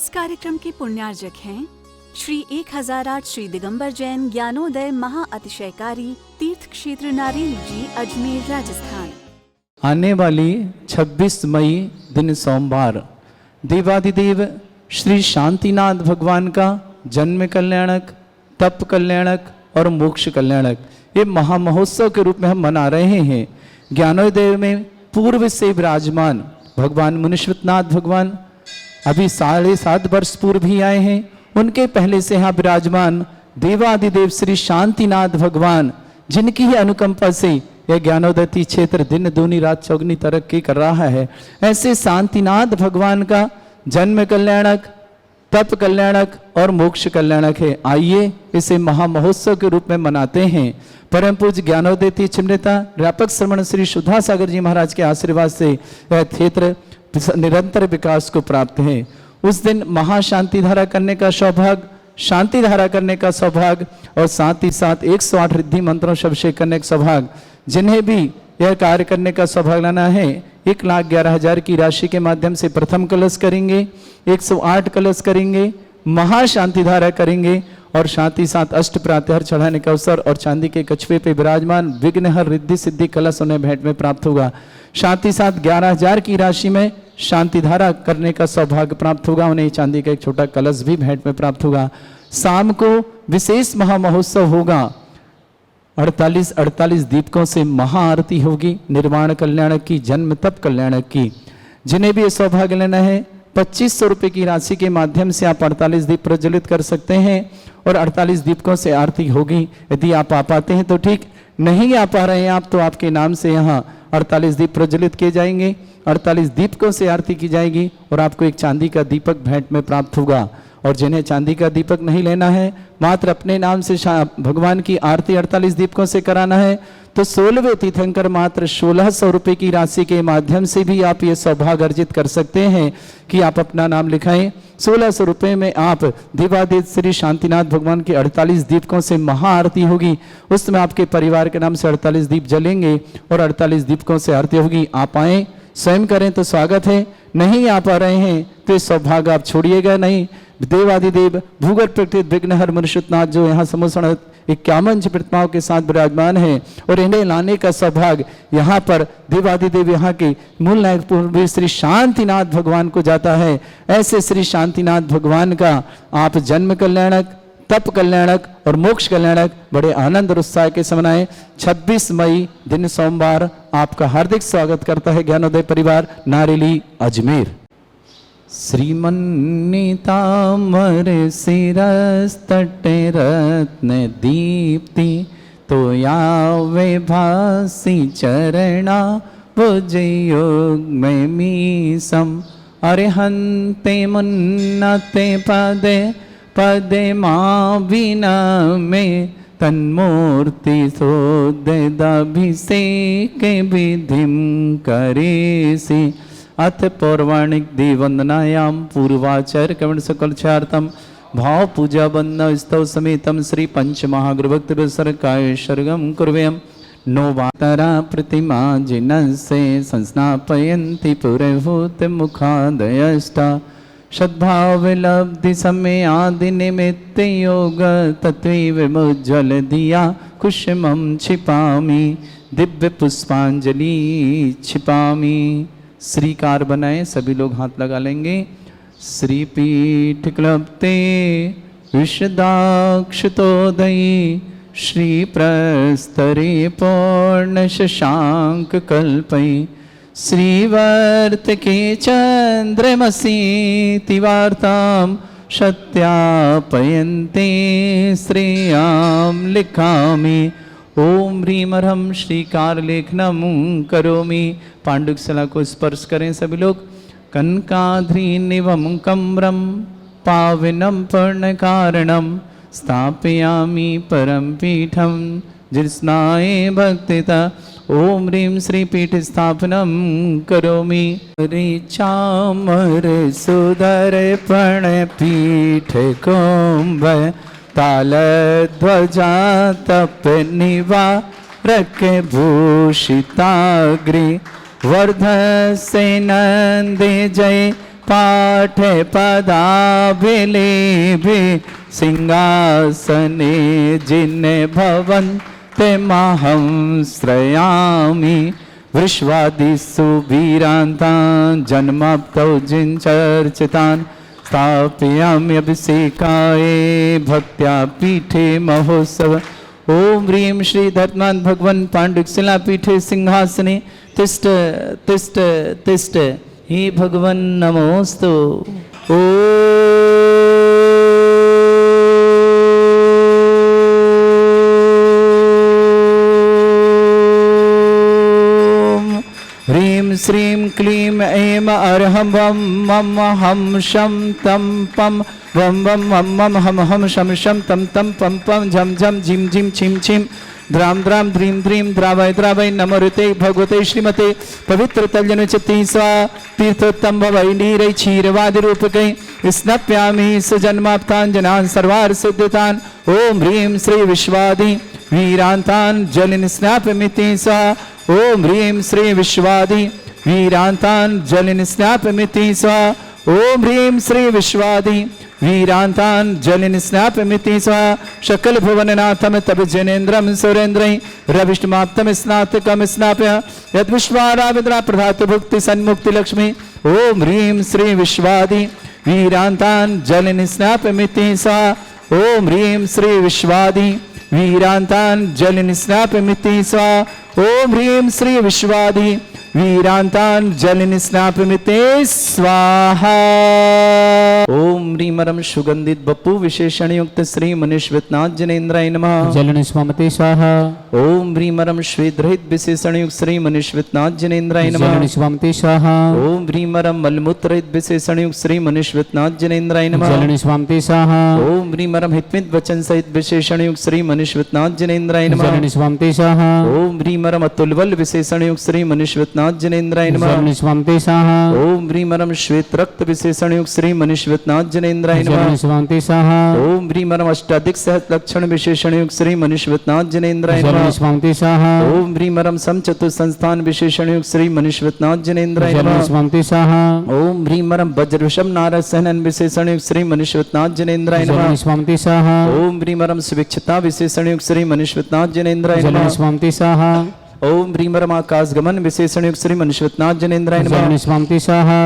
इस कार्यक्रम के पुण्यार्जक हैं श्री 1008 श्री दिगंबर जैन ज्ञानोदय महाअतिशयकारी तीर्थ क्षेत्र नारेल जी, अजमेर, राजस्थान। आने वाली 26 मई दिन सोमवार देवादिदेव श्री शांतिनाथ भगवान का जन्म कल्याणक, तप कल्याणक और मोक्ष कल्याणक ये महामहोत्सव के रूप में हम मना रहे हैं। ज्ञानोदय में पूर्व से विराजमान भगवान मुनीश्वरनाथ भगवान अभी 7.5 वर्ष पूर्व ही आए हैं। उनके पहले से यहाँ विराजमान देवादिदेव श्री शांतिनाथ भगवान, जिनकी ही अनुकंपा से यह ज्ञानोदय क्षेत्र दिन दूनी रात चौगनी तरक्की कर रहा है। ऐसे शांतिनाथ भगवान का जन्म कल्याणक, तप कल्याणक और मोक्ष कल्याणक है। आइए इसे महामहोत्सव के रूप में मनाते हैं। परम पूज्य ज्ञानोदय चिमृता व्यापक श्रमण श्री सुधा सागर जी महाराज के आशीर्वाद से यह क्षेत्र निरंतर विकास को प्राप्त है। उस दिन महाशांति धारा करने का सौभाग्य, शांति धारा करने का सौभाग्य और साथ ही साथ 108 रिद्धि मंत्रों से अभिषेक करने का सौभाग्य, जिन्हें भी यह कार्य करने का सौभाग्य लाना है 1,11,000 की राशि के माध्यम से प्रथम कलश करेंगे, 108 कलश करेंगे, महाशांति धारा करेंगे और साथ ही साथ अष्ट प्रात्यहर चढ़ाने का अवसर और चांदी के कछुए पे विराजमान विघ्नहर रिद्धि सिद्धि कलश उन्हें भेंट में प्राप्त होगा। साथ ही साथ 11,000 की राशि में शांति धारा करने का सौभाग्य प्राप्त होगा। उन्हें चांदी का एक छोटा कलश भी भेंट में प्राप्त होगा। शाम को विशेष महामहोत्सव होगा। 48 दीपकों से महाआरती होगी निर्वाण कल्याणक की, जन्म तप कल्याणक की। जिन्हें भी ये सौभाग्य लेना है 2500 रुपये की राशि के माध्यम से आप 48 दीप प्रज्वलित कर सकते हैं और 48 दीपकों से आरती होगी। यदि आप आ पाते हैं तो ठीक, नहीं आ पा रहे हैं आप तो आपके नाम से यहाँ 48 दीप प्रज्वलित किए जाएंगे, 48 दीपकों से आरती की जाएगी और आपको एक चांदी का दीपक भेंट में प्राप्त होगा। और जिन्हें चांदी का दीपक नहीं लेना है, मात्र अपने नाम से भगवान की आरती 48 दीपकों से कराना है, तो 16वें तीर्थंकर मात्र 1600 रुपये की राशि के माध्यम से भी आप ये सौभाग्य अर्जित कर सकते हैं कि आप अपना नाम लिखाएं। 1600 रुपये में आप देवादिदेव श्री शांतिनाथ भगवान के 48 दीपकों से महाआरती होगी। उसमें आपके परिवार के नाम से 48 दीप जलेंगे और 48 दीपकों से आरती होगी। आप आएँ, स्वयं करें तो स्वागत है। नहीं आ पा रहे हैं तो इस सौभाग्य आप छोड़िएगा नहीं। देवादिदेव भूगर्भ प्रकृति विघ्नहर मुनीश्वरनाथ जो यहाँ समूह 51 प्रतिमाओं के साथ विराजमान है और इन्हें लाने का सौभाग्य यहाँ पर देवादिदेव यहाँ के मूल नायक पूर्वी श्री शांतिनाथ भगवान को जाता है। ऐसे श्री शांतिनाथ भगवान का आप जन्म कल्याणक, तप कल्याणक और मोक्ष कल्याणक बड़े आनंद और उत्साह के समनाएं। 26 मई दिन सोमवार आपका हार्दिक स्वागत करता है ज्ञानोदय परिवार नारेली, अजमेर। श्रीमन्नीतामर शिरस्तटे रत्न दीप्ति तो यावे भासी चरणा भुजयोग में मीसम अरिहंते मुन्नते पदे पदे माँ बिना में तन्मूर्ति सोदभिषेक विधिम करेसि अथ पौर्वाणिक दिवंदनायाम पूर्वाचार्य कवण सकलचार्थम भाव पूजा बंद स्तव समेतम श्री पंच महागुरुभक्त सरकाय सर्गम कुर्वयम नोवातरा प्रतिमा जिनसे संस्नापयन्ति पुरभूत मुखादयष्टा सद्भाव लब्धि समय आदि निमित्त योग तत्व मुज्ज्वल दिया कुशमम छिपामी दिव्य पुष्पांजलि छिपामी। श्रीकार बनाए, सभी लोग हाथ लगा लेंगे। श्रीपीठ क्लप्ते विशदाक्षतोदयी श्री प्रस्तरे पूर्ण शशांक कल्पई श्रीवर्त के चंद्रमसी तिवार्ताम सत्यापयन्ते श्रेयाम लिखामि ओम ह्रीम ह्रम श्रीकार लेखनम करोमि। पांडुकशला को स्पर्श करें सभी लोग। कनकाध्रीनिवम कम्रम पावनम पूर्ण कारणम स्थापयामि परम पीठम जिस्नाए भक्तिता ओम ह्रीम श्री पीठ स्थापनम करोमि। चामर सुधर पण पीठ कुंभ ताल ध्वजा तप निवारक भूषिताग्रे वर्ध से नंदे जय पाठे पदाभिलेभे सिंहासने जिन्ने भवन्ते महं श्रयामि विश्वादिषु वीरान्तान् जन्माप्तौ जिञ्चर्चितान् स्थापयाम्यभिषेकाय भक्त्या पीठे महोत्सव। ओम ह्रीं श्री धर्मान् भगवन् पाण्डुशिला पीठे सिंहासने तिष्ठ तिष्ठ तिष्ठ हे भगवन् नमोस्तु। ओम ह्रीं श्रीं क्लीं ऐं अर्हं वं मम हम शं तं पं वम वम मम मम हम हम शम शम तम तम पम पम झम झम झिम झिम छिम छिम द्राम द्राम ध्रीम ध्रीम द्रावय द्रावय नमोरुते भगवते श्रीमते पवित्र तल्यनुचति स्वा तीर्थोत्तम भवै नीरै क्षीरवादि रूपकै स्नप्यामि सुजन्माप्तान् जनान् सर्वार्थ सिद्धितान्। ओम ह्रीं श्री विश्वादि वीरान्तान् जलिन स्नापमिति स्वा। ओम ह्रीं श्री विश्वादि वीरान्तान् जलिन स्नापमिति स्वा। ओम ह्रीं श्री विश्वादि वीरान्तान् जलिन स्नापमिति स्वा। शकल भुवननाथम तब जनेन्द्रम सुरेन्द्रै रविष्टमाप्तम स्नातकम स्नाप्य यद्विश्वाराविद्रा प्रधातु भुक्ति सन्मुक्ति लक्ष्मी। ओम ह्रीं श्री विश्वादि वीरान्तान् जलिन स्नापमिति स्वा। ओम ह्रीं श्री विश्वादि वीरान्तान् जलिन स्नापमिति स्वा। ओम ह्रीं श्री विश्वादि वीरान्तान् जलिन स्नापमिते स्वाहा। ओम ह्रीमरम सुगंधित बपु विशेषण युक्त श्री मनीश्वतनाथ जनेन्द्राय नमः जलन स्वामते स्वाहा। ओम ह्रीमरम श्वेद्रहित विशेषण युक्त श्री मनीश्वतनाथ जनेन्द्राय नमः जलन स्वामते स्वाहा। ओम ह्रीमरम मलमूत्रहित विशेषण युक्त श्री मनीश्वतनाथ जनेन्द्राय नमः जलन स्वामते स्वाहा। ओम ह्रीमरम हितमित वचन सहित विशेषण युक्त श्री मनीश्वतनाथ जनेन्द्राय नमः जलन स्वामते स्वाहा। ओम ह्रीमरम अतुलबल विशेषण युक्त श्री मनीश्वतनाथ जनेन्द्राय नमः जलन स्वामते स्वाहा। ओम ह्रीमरम श्वेत रक्त विशेषण युक्त श्री मनीश्वतनाथ जनेन्द्राय नमः जलन स्वामते स्वाहा। ओम ह्रीमरम अष्टाधिक सहस्र लक्षण विशेषण युक्त श्री मनीश्वतनाथ जनेन्द्राय जलन नमः स्वामते स्वाहा। ओम ह्रीमरम समचतुर संस्थान विशेषण युक्त श्री मनीश्वतनाथ जनेन्द्राय जलन नमः स्वामते स्वाहा। ओम ह्रीमरम वज्रविषम नारद सहनन विशेषण युक्त श्री मनीश्वतनाथ जनेन्द्राय जलन नमः स्वामते स्वाहा। ओम ह्रीमरम सुविक्षता विशेषण युक्त श्री मनीश्वतनाथ जनेन्द्राय जलन नमः स्वामते स्वाहा। ओम ह्रीमरम आकाश गमन विशेषण युक्त श्री मनीश्वतनाथ जनेन्द्राय जलन नमः स्वामते स्वाहा।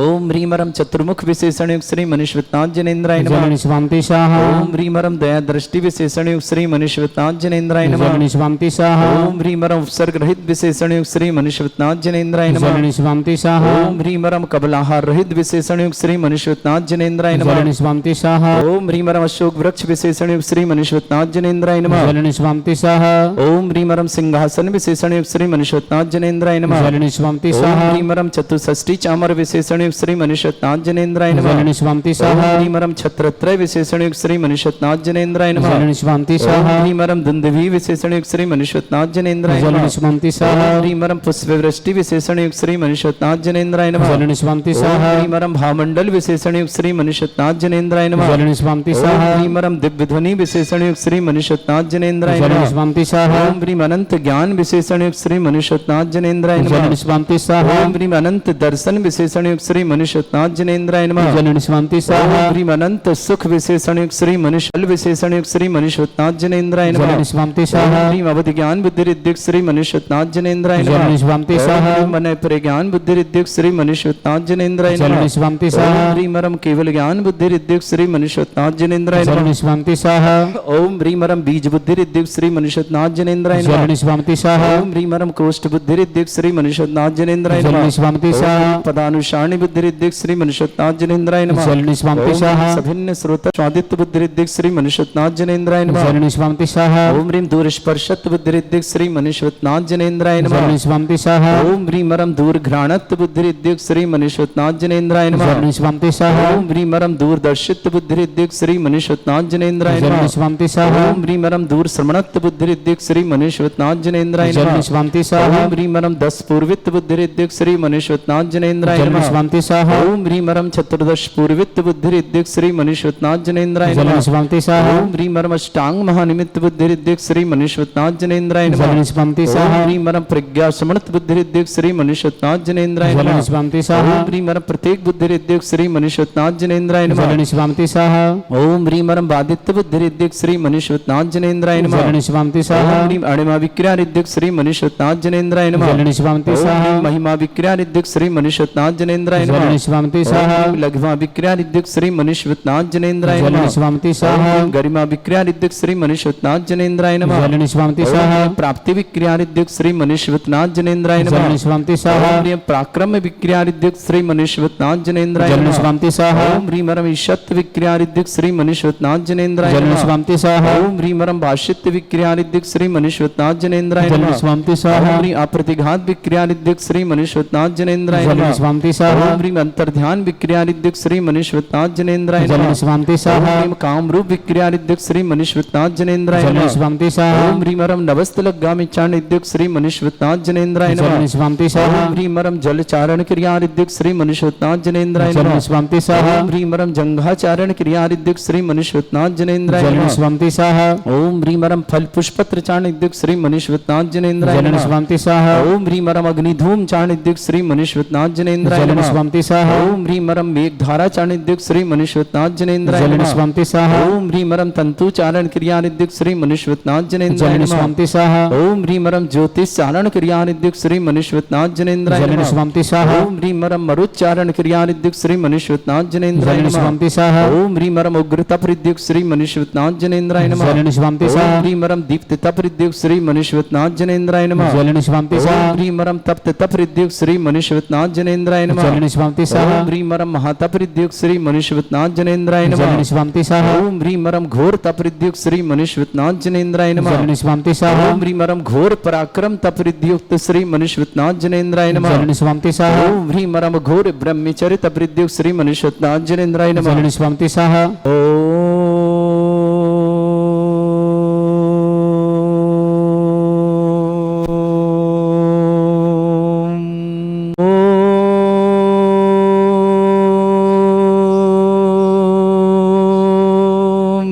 ओम ह्रीमरम चतुर्मुख विशेषण युक्त श्री मनीश्वतनाथ जनेन्द्राय नमः जलन स्वामते स्वाहा। ओम ह्रीमरम दया दृष्टि विशेषण युक्त श्री मनीश्वतनाथ जनेन्द्राय नमः जलन स्वामते स्वाहा। ओम ह्रीमरम उपसर्ग रहित विशेषण युक्त श्री मनीश्वतनाथ जनेन्द्राय नमः जलन स्वामते स्वाहा। ओम ह्रीमरम कबलाहार रहित विशेषण युक्त श्री मनीश्वतनाथ जनेन्द्राय नमः जलन स्वामते स्वाहा। ओम ह्रीमरम अशोक वृक्ष विशेषण युक्त श्री मनीश्वतनाथ जनेन्द्राय नमः जलन स्वामते स्वाहा। ओम ह्रीमरम सिंहासन विशेषण युक्त श्री मनीश्वतनाथ जनेन्द्राय नमः जलन स्वामते ओम स्वाहा। ह्रीमरम चतुष्षष्टि चामर विशेषण युक्त श्री मनीश्वतनाथ जनेन्द्राय नमः जलन स्वामते ओम स्वाहा। ह्रीमरम छत्रत्रय विशेषण युक्त श्री मनीश्वतनाथ जनेन्द्राय नमः जलन स्वामते ओम स्वाहा। ह्रीमरम दुंदुभि विशेषण युक्त श्री मनीश्वतनाथ जनेन्द्राय जलन नमः स्वामते ओम स्वाहा। ह्रीमरम पुष्पवृष्टि विशेषण युक्त श्री मनीश्वतनाथ जनेन्द्राय नमः जलन स्वामते ओम स्वाहा। ह्रीमरम भामंडल विशेषण युक्त श्री मनीश्वतनाथ जनेन्द्राय नमः जलन स्वामते ओम स्वाहा। ह्रीमरम दिव्य ध्वनि विशेषण युक्त श्री मनीश्वतनाथ जनेन्द्राय जलन नमः स्वामते स्वाहा। ओम ह्रीम अनंत ज्ञान विशेषण युक्त श्री मनीश्वतनाथ जनेन्द्राय नमः जलन स्वामते स्वाहा। ओम ह्रीम अनंत दर्शन विशेषण युक्त श्री मनीश्वतनाथ जनेन्द्राय नमः जलन स्वामते ओम स्वाहा। ह्रीम अनंत सुख विशेषण युक्त श्री मनीश्वल विशेषण युक्त श्री मनीश्वतनाथ जनेन्द्राय नमः जलन स्वामते ओम स्वाहा। ह्रीम अवधि ज्ञान बुद्धि रिद्धिक श्री मनीश्वतनाथ जनेन्द्राय नमः जलन स्वामते ओम स्वाहा। ह्रीम मनय प्रज्ञान बुद्धि रिद्धिक श्री मनीश्वतनाथ जनेन्द्राय जलन नमः स्वामते ओम स्वाहा। ह्रीमरम केवल ज्ञान बुद्धि रिद्धिक श्री मनीश्वतनाथ जनेन्द्राय नमः जलन स्वामते स्वाहा। ओम ह्रीमरम बीज बुद्धि रिद्धिक श्री मनीश्वतनाथ जनेन्द्राय नमः जलन स्वामते स्वाहा। ओम ह्रीमरम कोष्ठ बुद्धि रिद्धिक श्री मनीश्वतनाथ जनेन्द्राय जलन नमः स्वामते स्वाहा। ओम पदानुसारणी बुद्धि रिद्धिक श्री मनीश्वतनाथ जनेन्द्राय नमः जलन स्वामते ओम स्वाहा। सभिन्न श्रोत स्वादित्य बुद्धि रिद्धिक श्री मनीश्वतनाथ जनेन्द्राय नमः जलन स्वामते स्वाहा। ओम ह्रीम दूर स्पर्शत बुद्धि रिद्धिक श्री मनीश्वतनाथ जनेन्द्राय नमः जलन स्वामते स्वाहा। ओम ह्रीमरम दूर घ्राणत बुद्धि रिद्धिक श्री मनीश्वतनाथ जनेन्द्राय नमः जलन स्वामते स्वाहा। ओम ह्रीमरम दूरदर्शित बुद्धि रिद्धिक श्री मनीश्वतनाथ जनेन्द्राय जलन नमः स्वामते स्वाहा। ओम ह्रीमरम दूर श्रमणत बुद्धि रिद्धिक श्री मनीश्वतनाथ जनेन्द्राय नमः जलन स्वामी स्वाहा ओम ह्रीं मरम 10 पूर्वित बुद्धिरिद्युक्त श्री मनीश्वतनाथ जनेन्द्राय जलन नमः स्वामी स्वाहा ओम ह्रीं मरम 14 पूर्वित बुद्धिरिद्युक्त श्री मनीश्वतनाथ जनेन्द्राय जलन नमः स्वामी स्वाहा ओम ह्रीं मरम अष्टांग महानिमित्त बुद्धिरिद्युक्त श्री मनीश्वतनाथ जनेन्द्राय नमः जलन स्वामी ओम स्वाहा ह्रीं मरम प्रज्ञा समृत बुद्धिरिद्युक्त श्री मनीश्वतनाथ जनेन्द्राय जलन नमः स्वामी स्वाहा ओम ह्रीं मरम प्रत्येक बुद्धिरिद्युक्त श्री मनीश्वतनाथ जनेन्द्राय नमः जलन स्वामी स्वाहा ओम ह्रीं मरम बादित्य बुद्धिरिद्युक्त श्री मनीश्वतनाथ जनेन्द्राय नमः जलन स्वामी स्वाहा ओम ह्रीं अणिमा विक्रियारिद्युक्त श्री मनीश्वतनाथ जनेन्द्राय नमः जलन स्वामी ओम स्वाहा ह्रीं महिमा विक्रियारिद्युक्त श्री मनीश्वतनाथ जनेन्द्राय नमः जलन स्वामी स्वाहा ओम ह्रीं लघ्मा विक्रियारिद्युक्त श्री मनीश्वतनाथ जनेन्द्राय जलन नमः स्वामी ओम स्वाहा ह्रीं गरिमा विक्रियारिद्युक्त श्री मनीश्वतनाथ जनेन्द्राय नमः जलन स्वामी ओम स्वाहा ह्रीं प्राप्ति विक्रियारिद्युक्त श्री मनीश्वतनाथ जनेन्द्राय नमः जलन स्वामी स्वाहा ओम ह्रीं पराक्रम विक्रियारिद्युक्त श्री मनीश्वतनाथ जनेन्द्राय जलन नमः स्वामी स्वाहा ओम ह्रीं मरम ईशत् विक्रियारिद्युक्त श्री मनीश्वतनाथ जनेन्द्राय जलन नमः स्वामी स्वाहा ओम ह्रीं मरम भाष्यत्य विक्रियारिद्युक्त श्री मनीश्वतनाथ जनेन्द्राय जलन नमः स्वामी ओम स्वाहा ह्रीं अप्रतिघात विक्रियारिद्युक्त श्री मनीश्वतनाथ जनेन्द्राय जलन नमः स्वामी स्वाहा ओम ह्रीं अंतर्ध्यान विक्रियारिद्युक्त श्री मनीश्वतनाथ जनेन्द्राय जलन नमः स्वामी ओम स्वाहा ह्रीं कामरूप विक्रियारिद्युक्त श्री मनीश्वतनाथ जनेन्द्राय जलन नमः स्वामी स्वाहा ओम ह्रीं मरम नवस्तलगामिचारणिद्युक्त श्री मनीश्वतनाथ जनेन्द्राय नमः जलन स्वामी स्वाहा ओम ह्रीं मरम जलचारण क्रियारिद्युक्त श्री मनीश्वतनाथ जनेन्द्राय जलन नमः स्वामी स्वाहा ओम ह्रीं मरम जंघाचारण क्रियारिद्युक्त श्री मनीश्वतनाथ जनेन्द्राय जलन नमः स्वामी स्वाहा ओम ह्रीं मरम फल पुष्पत्र चारणिद्युक्त श्री मनीश्वतनाथ जनेन्द्राय जलन नमः स्वामी स्वाहा ओम ह्रीं मरम अग्निधूम चारणिद्युक्त श्री मनीश्वतनाथ जनेन्द्राय जलन नमः स्वामी स्वाहा ओम ह्रीं मरम मेघधारा चारणिद्युक्त श्री मनीश्वतनाथ जनेन्द्राय जलन नमः स्वामी स्वाहा ओम ह्रीं मरम तंतु चारण क्रियारिद्युक्त श्री मनीश्वतनाथ जनेन्द्राय जलन नमः स्वामी स्वाहा ओम ह्रीं मरम ज्योतिष चारण क्रियारिद्युक्त श्री मनीश्वतनाथ जनेन्द्राय जलन नमः स्वामी स्वाहा ओम ह्रीं मरम मरुच्चारण क्रियारिद्युक्त श्री मनीश्वतनाथ जनेन्द्राय जलन नमः स्वामी स्वाहा ओम ह्रीं मरम उग्र तपरिद्युक्त श्री मनीश्वतनाथ जनेन्द्राय नमः जलन स्वामी ओम स्वाहा ह्रीं मरम दीप्त तपरिद्युक्त श्री मनीश्वतनाथ जनेन्द्राय नमः जलन स्वामी स्वाहा ओम ह्रीं मरम तप्त तपरिद्युक्त श्री मनीश्वतनाथ जनेन्द्राय नमः जलन स्वामी स्वाहा ओम ह्रीं मरम महातपरिद्युक्त श्री मनीश्वतनाथ जनेन्द्राय नमः जलन स्वामी स्वाहा ओम ह्रीं मरम घोर तपरिद्युक्त श्री मनीश्वतनाथ जनेन्द्राय नमः जलन स्वामी स्वाहा ओम ह्रीं मरम घोर पराक्रम तपरिद्युक्त श्री मनीश्वतनाथ जनेन्द्राय नमः जलन स्वामी स्वाहा ओम ह्रीं मरम घोर ब्रह्मचर्य तपरिद्युक्त श्री मनीश्वतनाथ जनेन्द्राय नमः जलन स्वामी स्वाहा ओम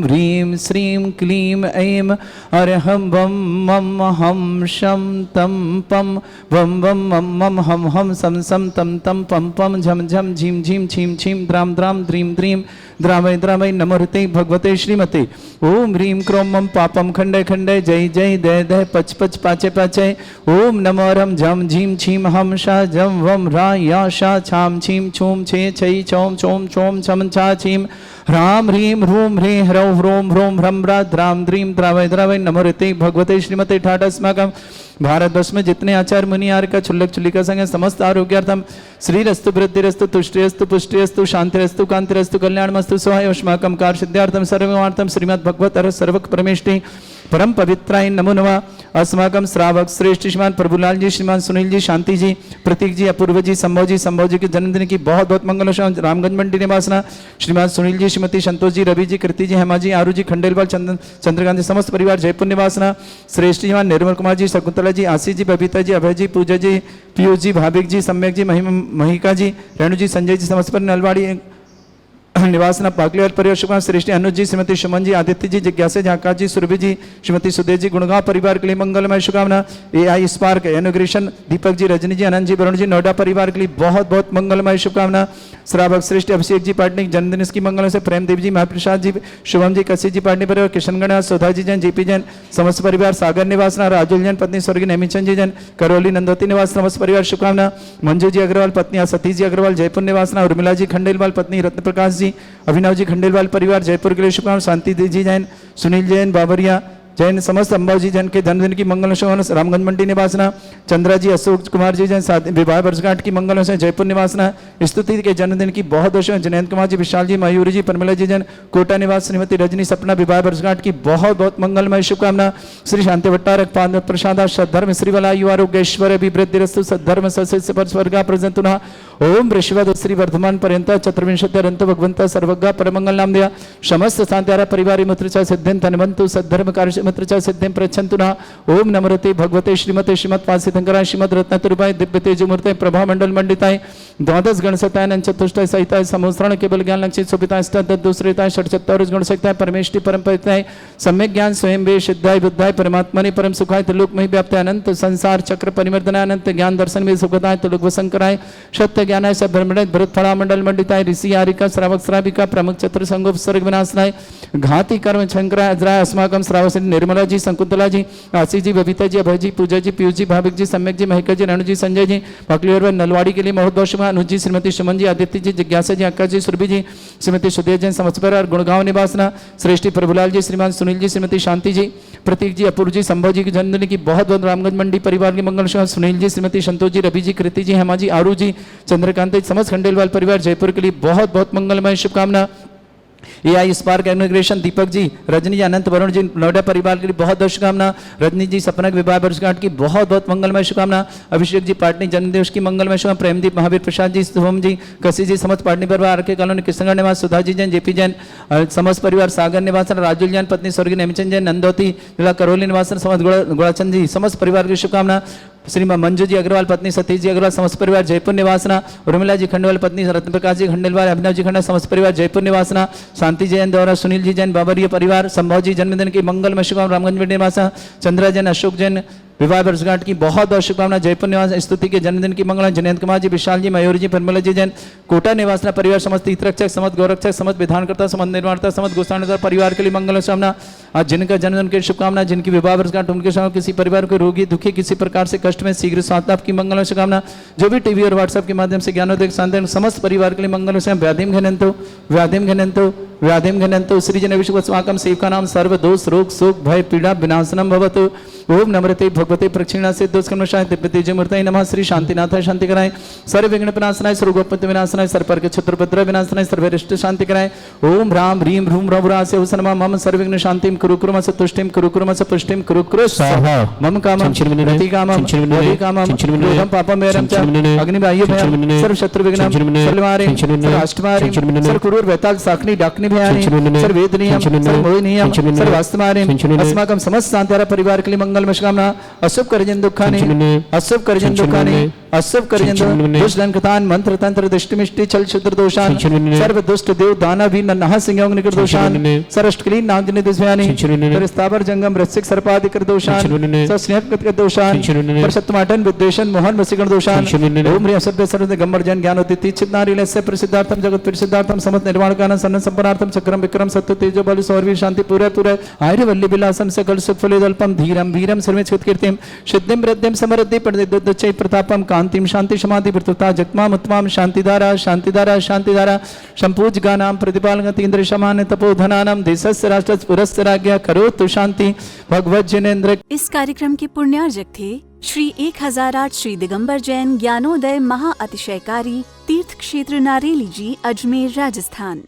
ह्रीं श्रीं क्लीं ऐं अरहं वं मम हम शं तं पं वं वं मम मम हम हम सं सं तं तं पं पं झं झं झीं झीं छीं छीं द्रां द्रां द्रीं द्रीं द्रावय द्रावय नमोते भगवते श्रीमते ओम ह्रीं क्रों मम पापम खंडय खंडय जय जय दय दय पच पच पाचे पाचे ओम नमो रम झम झीं छीं हम शा जम वम रा या शा छाम छीं छूम छे छै चौम चोम चोम छम छा छीं ह्रां ह्रीं ह्रूं ह्रीं ह्रौं ह्रों ह्रों ह्रं ह्रा द्रां द्रीं द्रावय द्रावय नमोते भगवते श्रीमते ठाट अस्माकं भारतवर्ष में जितने आचार्य मुनि आर्य का चुल्लक चुल्लिका संग समस्त आरोग्यार्थम श्रीरस्तु वृद्धिरस्तु तुष्टिरस्तु पुष्टिरस्तु शांतिरस्तु कांतिरस्तु कल्याणमस्तु स्वाय अस्माकं कार्य सिद्धार्थम सर्वमार्थम श्रीमद् भगवत अर सर्वक परमेष्टि परम पवित्राय नमो नमः। अस्माकं श्रावक श्रेष्ठ श्रीमान प्रभुलाल जी, श्रीमान सुनील जी, शांति जी, प्रतीक जी, अपूर्व जी, संभव जी के जन्मदिन की बहुत बहुत मंगल। रामगंज मंडी निवासना श्रीमान सुनील जी, श्रीमती संतोष जी, रवि जी, कृति जी, हेमा जी, आरू जी, खंडेलवाल, चंद्रकांत जी, समस्त परिवार जयपुर निवासना। श्रेष्ठ जी निर्मल कुमार जी, शकुंतला जी, आशीष जी, बबीता जी, अभय जी, पूजा जी, पीयूष जी, भाभिक जी, सम्यक जी, महिका जी, रेणु जी, संजय जी, समस्त पर नलवाड़ी निवासना पाकलेवाल परिवार शुभकामना। श्रेष्ठी अनुज जी, श्रीमती सुमन जी, आदित्य जी, जिज्ञासा जी, आकाश जी, सुरभि जी, श्रीमती सुदेव जी, गुणगांव परिवार के लिए मंगलमय शुभकामना। AI स्पार्क, अनुग्रेशन, दीपक जी, रजनी जी, अनंत जी, वरुण जी, नोएडा परिवार के लिए बहुत बहुत मंगलमय शुभकामना। श्रावक श्रेष्ठ अभिषेक जी पाटनी जन्मदिन की मंगलों से, प्रेम देव जी, महाप्रसाद जी, शुभम जी, कसी जी पाटनी परिवार, किशन गणा, सुधा जी जैन, JP जैन, समस्त परिवार, सागर निवासना, राजुल जैन, पत्नी स्वर्गीय नेमीचंद जी जैन, करौली नंदोती निवास, समस्त परिवार शुभकामना। मंजू जी अग्रवाल, पत्नी सतीश जी अग्रवाल, जयपुर निवासना। उर्मिला जी खंडेलवाल, पत्नी रत्न प्रकाश जी, अभिनव जी खंडेलवाल परिवार, जयपुर के लिए शुभकामना। शांति जी जैन, सुनील जैन, बाबरिया जैन, समस्त अंबाव जी जैन के जन्मदिन की मंगलों से, रामगंज मंडी निवासना। चंद्रा जी, अशोक कुमार जी जैन, विवाह वर्षगांठ की मंगलों से, जयपुर निवासना। स्तुति के जन्मदिन की बहुत बहुत जयंत कुमार जी, विशाल जी, मयूरी जी, परमिला जी जैन, कोटा निवास, श्रीमती रजनी सपना विवाह वर्षगांठ की बहुत बहुत मंगलमय शुभकामना। श्री शांति भट्टारक पाद प्रसाद सद्धर्म श्रीवला युवारोग्यश्वर अभिवृद्धिरस्तु सद्धर्म सस्य पर स्वर्गा प्रजंतुना। ओम ऋषिवद श्री वर्धमान पर्यंत चतुर्विंशत्यरंत भगवंत सर्वज्ञ परमंगल नाम दिया समस्त शांत्यारा परिवार मित्रचा सिद्धिं तन्वंतु सद्धर्म कार्य मित्रचा सिद्धिं प्रच्छन्तु नः ओम नमरते भगवते श्रीमते श्रीमद्वासितंकराय श्रीमद रत्नतुर्भाय दिव्य तेजमूर्ते प्रभा मंडल मंडिताय द्वादश गणसताय चतुष्टय सहिताय समोस्त्रण केवल ज्ञान लक्षित सुपिताय दूसरेताय षटचत्वार गण सकताय परमेष्टि परम परिताय सम्यक ज्ञान स्वयं वे सिद्धाय बुद्धाय परमात्मने परम सुखाय त्रिलोकमय व्याप्त अनंत संसार चक्र परिवर्तनाय अनंत ज्ञान दर्शन में सुखदाय त्रिलोक वसंकराय सत्य ज्ञानाय सब ब्रह्मण्य भरत फला मंडल मंडिताय ऋषि आरिका श्रावक श्राविका प्रमुख चतुर संगोप सर्ग विनाशनाय घाती कर्म शंकराय अजराय अस्माकम श्रावसी निर्मला जी शंकुंतला जी आशी जी बबीता जी अभय जी पूजा जी पीयूष जी भाविक जी सम्यक जी महक जी रणु जी संजय जी पकलियर नलवाड़ी के लिए महोदय अनुज जी श्रीमती सुमन जी आदित्य जी जिज्ञासा जी अक्का जी सुरभि जी श्रीमती सुदेव जैन समस्पर और गुड़गांव निवासना श्रेष्ठी प्रभुलाल जी श्रीमान सुनील जी श्रीमती शांति जी प्रतीक जी अपूर्व जी संभव जी की जन्मदिन की बहुत बहुत रामगंज मंडी परिवार के मंगल शाह सुनील जी श्रीमती संतोष जी रवि जी कृति जी हेमा जी आरू जी चंद्रकांत जी समस्त खंडेलवाल परिवार जयपुर के लिए बहुत बहुत मंगलमय शुभकामना। AI spark inauguration Deepak ji Rajni जी अनंत वरुण जी नोएडा परिवार के लिए बहुत बहुत शुभकामना। रजनी जी सपना विवाह वर्षगांठ की बहुत बहुत मंगलमय शुभकामना। अभिषेक जी पाटनी जन्मदिवस की मंगलमय शुभकामना। प्रेमदीप महावीर प्रसाद जी शुभम जी कसी जी समस्त पाटनी परिवार के कॉलोनी कृष्णगढ़ निवास सुधा जी जैन जेपी जैन समस्त परिवार सागर निवासन राजुल जैन पत्नी स्वर्गीय नेमिचंद जैन नंदोती जिला करौली निवासन समस्त गुड़ाचंद जी समस्त परिवार की शुभकामना। श्रीमान मंजू जी अग्रवाल पत्नी सतीश जी अग्रवाल समस्त परिवार जयपुर निवासना। उर्मिला जी खंडेलवाल पत्नी रत्न प्रकाश जी खंडेलवाल अभिनव जी खंडा समस्त परिवार जयपुर निवासना। शांति जैन द्वारा सुनील जी जैन बाबरिया परिवार संभव जी जन्मदिन की मंगलमय शुभकामना रामगंज निवासा। चंद्रा जैन अशोक जैन विवाह वर्षगांठ की बहुत बहुत शुभकामना। जयपुर निवास स्तुति के जन्मदिन की मंगला। जयंत कुमार जी विशाल जी मयूर जी परमला जी जैन कोटा निवासना परिवार समस्त तीर्थरक्षक समस्त गौरक्षक समस्त विधानकर्ता समस्त निर्माणता समस्त गोस्वामी परिवार के लिए मंगल शुभकामना। आज जिनका जन्मदिन की शुभकामना जिनकी विवाह वर्षगांठ उनके साथ किसी परिवार को रोगी दुखी किसी प्रकार से कष्ट में शीघ्र स्वास्थ्य की मंगल शुभकामना। जो भी टीवी और व्हाट्सएप के माध्यम से ज्ञानोदय शांति समस्त परिवार के लिए मंगल व्याधिम घनंतो व्याधिम घनंतो व्याधिम घनंतो सृजन विश्वस्वाकम सेवका नाम सर्व दोष रोग शोक भय पीड़ा विनाशनम भवतु। ओम नमरते भगवते प्रक्षिणा से दोषकर्मशाय दिव्य मूर्तये नमः। श्री शांतिनाथाय शांति कराय सर्व विघ्न विनाशनाय सर्वगोपत्य विनाशनाय सर्पर के छत्रभद्र विनाशनाय सर्वरिष्ट शांति कराय। ओम राम ह्रीम ह्रूम रघुरासे हुसनमा मम सर्वविघ्न शांतिम कुरु कुरु स तुष्टिम कुरु कुरु स पुष्टिम कुरु कुरु मम कामं रति कामं रति कामं रोगं पापं वैरं च अग्निबाह्य भयं सर्व शत्रु विघ्नं सर्ववारिं सर्व अष्टमारिं सर्व कुरुर वैताल साखनी डाकनी भयानि सर्व वेदनीयं सर्व मोहिनीयं सर्व वास्तमारिं अस्माकं समस्त शांतिहारा परिवार के लिए मंगलमय शुभकामना। अशुभ करजन दुखानि अशुभ करजन दुखानि अशुभ करजन दुष्ट लंकतान मंत्र तंत्र दृष्टिमिष्टि छल क्षुद्र दोषान सर्व दुष्ट देव दानव भी नह सिंह निकट दोषान सरष्टक्लीन नागजनि दुष्यानि परिस्तावर जंगम रसिक सर्पादि कर दोषान सस्नेह कर दोषान परसत्तमाटन विद्वेषण मोहन वसीगण दोषान ओम ह्रीं सभ्य सर्व दिगंबर जन ज्ञानोदिति चित्नारिलस्य प्रसिद्धार्थम जगत प्रसिद्धार्थम समस्त निर्माण कारणं सन्न संपन्नार्थम चक्रम विक्रम सत्य तेजो बल सौरवीर शांति पूरे पूरे आयुर वल्ली विलासम सकल सुख फलोदल्पम धीरम वीरम सर्वेक्षुत कीर्तिम सिद्धिम वृद्धिम समृद्धि प्रदिद्वच्चै प्रतापम कांतिम शांति समाधि वृत्तता जगमाम उत्तमाम शांतिधारा शांतिधारा शांतिधारा संपूज गानाम प्रतिपालगति इंद्र समान तपोधनानाम देशस्य राष्ट्रस्य पुरस्य राज्ञा करोतु शांति भगवत जिनेन्द्र। इस कार्यक्रम के पुण्यार्जक थे श्री 1008 श्री दिगंबर जैन ज्ञानोदय महा अतिशयकारी तीर्थ क्षेत्र नारेली जी अजमेर राजस्थान।